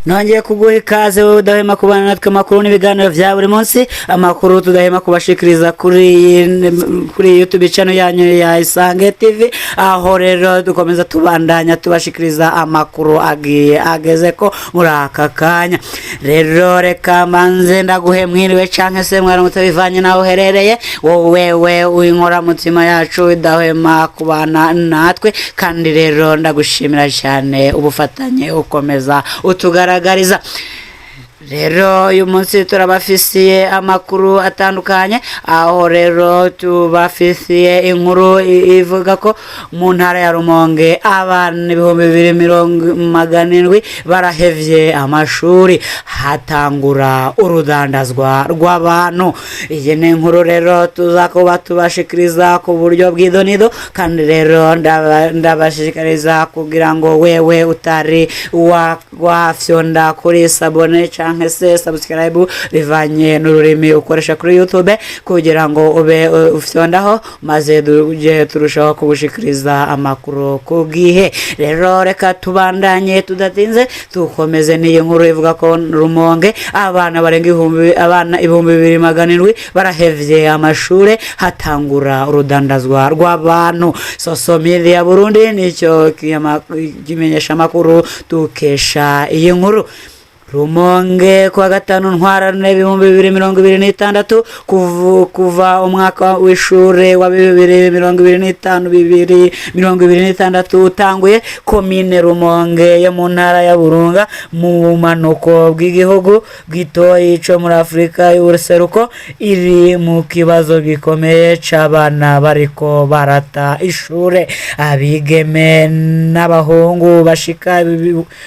Nongeye kuguha ikaze wowe udahema kubana natwe amakuru n'ibiganiro vya buri munsi, amakuru tudahema kubashikiriza kuri YouTube channel yanyu ya Isange TV, aho rero dukomeza tubandanya tubashikiriza amakuru ageze ko muri aka kanya. Rero reka manze ndaguhe mwiriwe canke se mwaramutse bivanye naho uherereye, wowe uinkora mutima yacu udahema kubana natwe, kandi rero ndagushimira cyane ubufatanye ukomeza utugaragariza. Rero uyu munsi turabafisiye amakuru atandukanye, aho rero tubafisiye inkuru ivuga ko mu ntara ya Rumonge abana 2700 barahevye amashuri, hatangura urudandazwa rw'abantu. Iyi ni inkuru rero tuzakuba tubashikiriza ku buryo bw'idonido, kandi rero ndabashikiriza kugira ngo wewe utari wafyonda kuri sabone canke se subscribe bivanye n'ururimi ukoresha kuri YouTube, kugira ngo ube ufyondaho maze duje turushaho kubushikiriza amakuru ku gihe. Rero reka tubandanye tudatinze tukomeze n'iyi nkuru ivuga ko Rumonge abana barenga 2700 barahevye amashure, hatangura urudandazwa rw'abantu. Social Media Burundi nicyo kimenyesha amakuru tukesha iyi nkuru. Rumonge kwa gatanu ntwarane 2026 kuva umwaka w'ishure wa 2025-2026 utanguye, komine Rumonge yo mu ntara ya Burunga mu manuko bw'igihugu gitoyi cyo muri Afrika y'Ubuseruko iri mu kibazo gikomeye c'abana bariko barata ishure. Abigeme n'abahungu bashika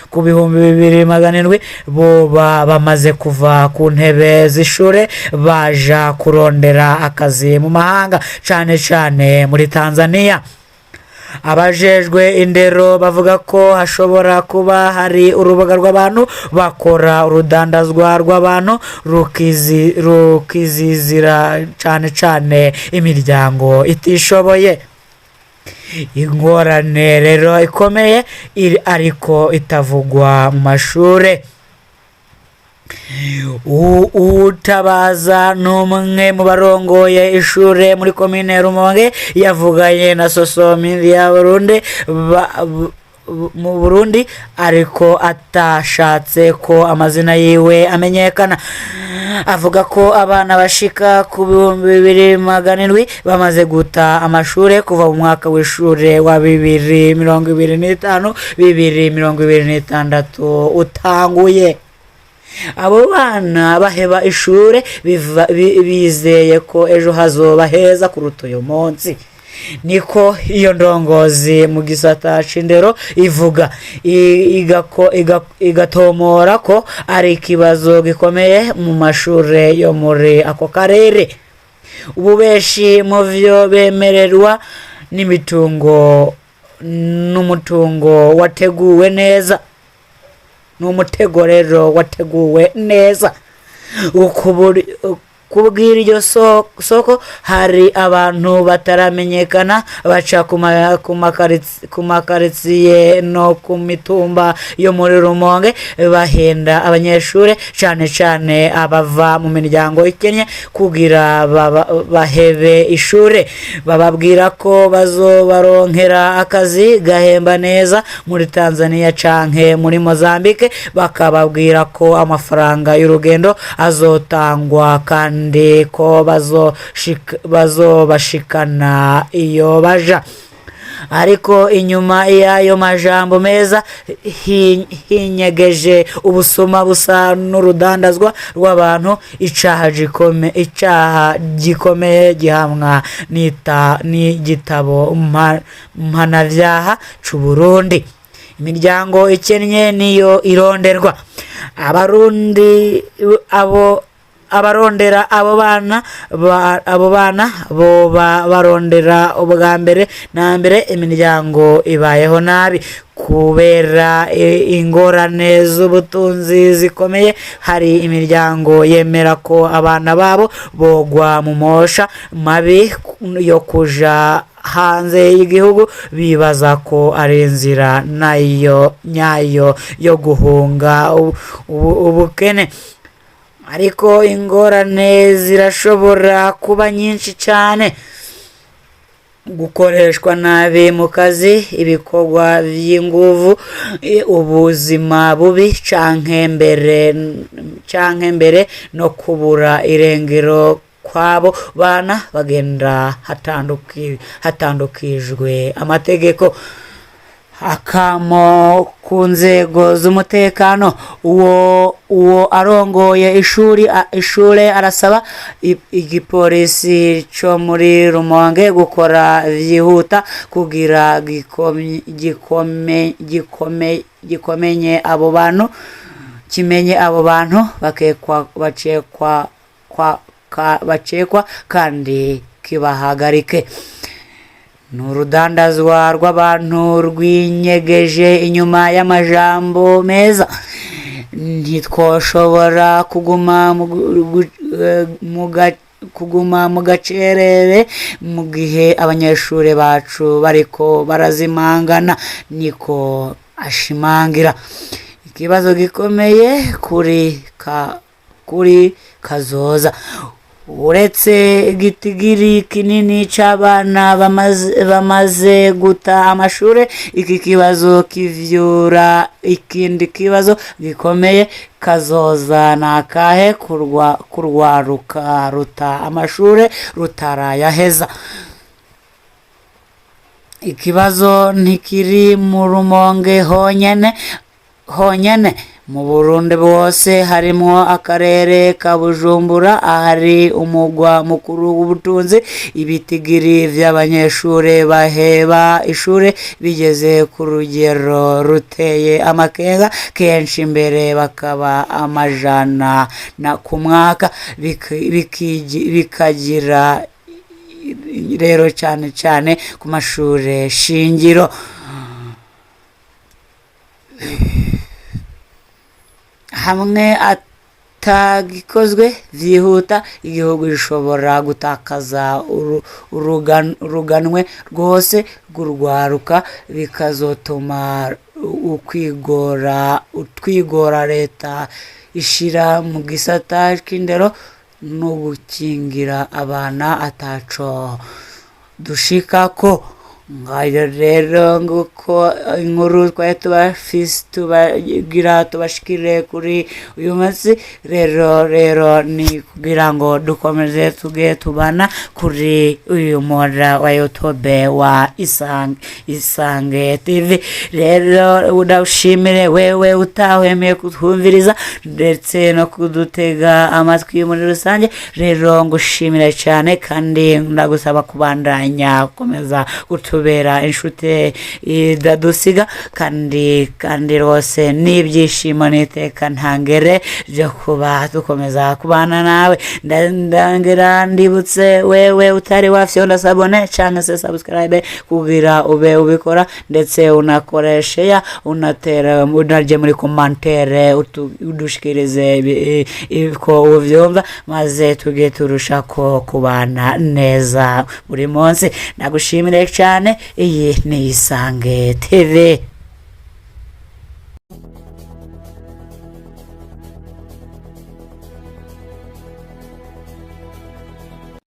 ku 2700 boba bamaze kuva ku ntebe z'ishure baja kurondera akazi mu mahanga, cane muri Tanzania. Abajejwe indero bavuga ko hashobora kuba hari urubuga rw'abantu bakora urudandazwa rw'abantu rukizizira cane imiryango itishoboye. Ingorane rero ikomeye ariko itavugwa mu mashure. Utabaza n'umwe mu barongoye ishure muri komine Rumonge yavuganye na Social Media Burundi mu Burundi, ariko atashatse ko amazina yiwe amenyekana. Avuga ko abana bashika ku 2700 bamaze guta amashure kuva mu mwaka w'ishure wa 2025-2026 utanguye. Abo bana baheba ishure bizeye ko ejo hazoba heza kuruta uyu munsi, niko iyo ndongozi mu gisata c'indero ivuga, igatomora ko ari ikibazo gikomeye mu mashure yo muri ako karere. Ububeshi mu vyo bemererwa n'umutungo wateguwe neza, n'umutego rero wateguwe neza. Kubwira iryo soko hari abantu bataramenyekana baca ku makaritsiye no ku mitumba yo muri Rumonge bahenda abanyeshure, cane abava mu miryango ikennye, kugira bahebe ishure. Bababwira ko bazobaronkera akazi gahemba neza muri Tanzania canke muri Mozambique, bakababwira ko amafaranga y'urugendo azotangwa kandi ko bazobashikana iyo baja. Ariko inyuma y'ayo majambo meza hinyegeje ubusuma busa n'urudandazwa rw'abantu, icaha gikomeye gihamwa n'igitabo mpanavyaha c'u Burundi. Imiryango ikennye niyo ironderwa. Abarundi abo abarondera abo bana boba barondera ubwa mbere na mbere imiryango ibayeho nabi kubera ingorane z'ubutunzi zikomeye. Hari imiryango yemera ko abana babo bogwa mu mosha mabi yo kuja hanze y'igihugu, bibaza ko ari inzira nayo nyayo yo guhunga ubukene. Ariko ingorane zirashobora kuba nyinshi cyane: gukoreshwa nabi mu kazi, ibikorwa by'inguvu, ubuzima bubi canke mbere no kubura irengero kwabo bana bagenda hatandukijwe amategeko. Akamo ku nzego z'umutekano, uwo arongoye ishure arasaba igipolisi cyo muri Rumonge gukora vyihuta kugira kimenye abo bantu bacekwa kandi kibahagarike. N'urudandazwa rw'abantu rwinyegeje inyuma y'amajambo meza. Ntitwoshobora kuguma mu gacerere mu gihe abanyeshuri bacu bariko barazimangana, niko ashimangira. Ikibazo gikomeye kuri kazoza. Uretse igitigiri kinini c'abana bamaze guta amashure, iki kibazo kivyura ikindi kibazo gikomeye: kazoza nakahe kurwaruka ruta amashure rutarayaheza. Ikibazo ntikiri mu Rumonge honyene, mu Burundi bwose harimo akarere ka Bujumbura ahari umugwa mukuru w'ubutunzi. Ibitigiri vy'abanyeshure baheba ishure bigeze ku rugero ruteye amakenga, kenshi mbere bakaba amajana ku mwaka, bikagira rero cyane ku mashure shingiro. Hamwe atagikozwe vyihuta, igihugu gishobora gutakaza uruganwe rwose rw'urwaruka, bikazotuma utwigora leta ishira mu gisata c'indero no gukingira abana ataco dushikako. Ngayo rero nguko inkuru twari tubashikire kuri uyu munsi. Rero ni kugira ngo dukomeze tuge tubana kuri uyu mora wa YouTube wa Isange TV. Rero udashimire wewe utahwemeye kutwumviriza ndetse no kudutega amatwi muri rusange. Rero ngushimire cyane kandi ndagusaba kubandanya gukomeza tubera inshuti idadusiga kandi rwose n'ibyishimo n'iteka ntangere byo kuba dukomeza kubana nawe. Ndangira ndibutse wewe utari wafyonda sabone cyangwa se subscribe kugira ube ubikora, ndetse unakoreshe ya unatera unarje muri commentaire udushikirize ko uvyumva, maze tuge turusha ko kubana neza buri munsi. Nagushimire cyane. Iyi ni Isange TV.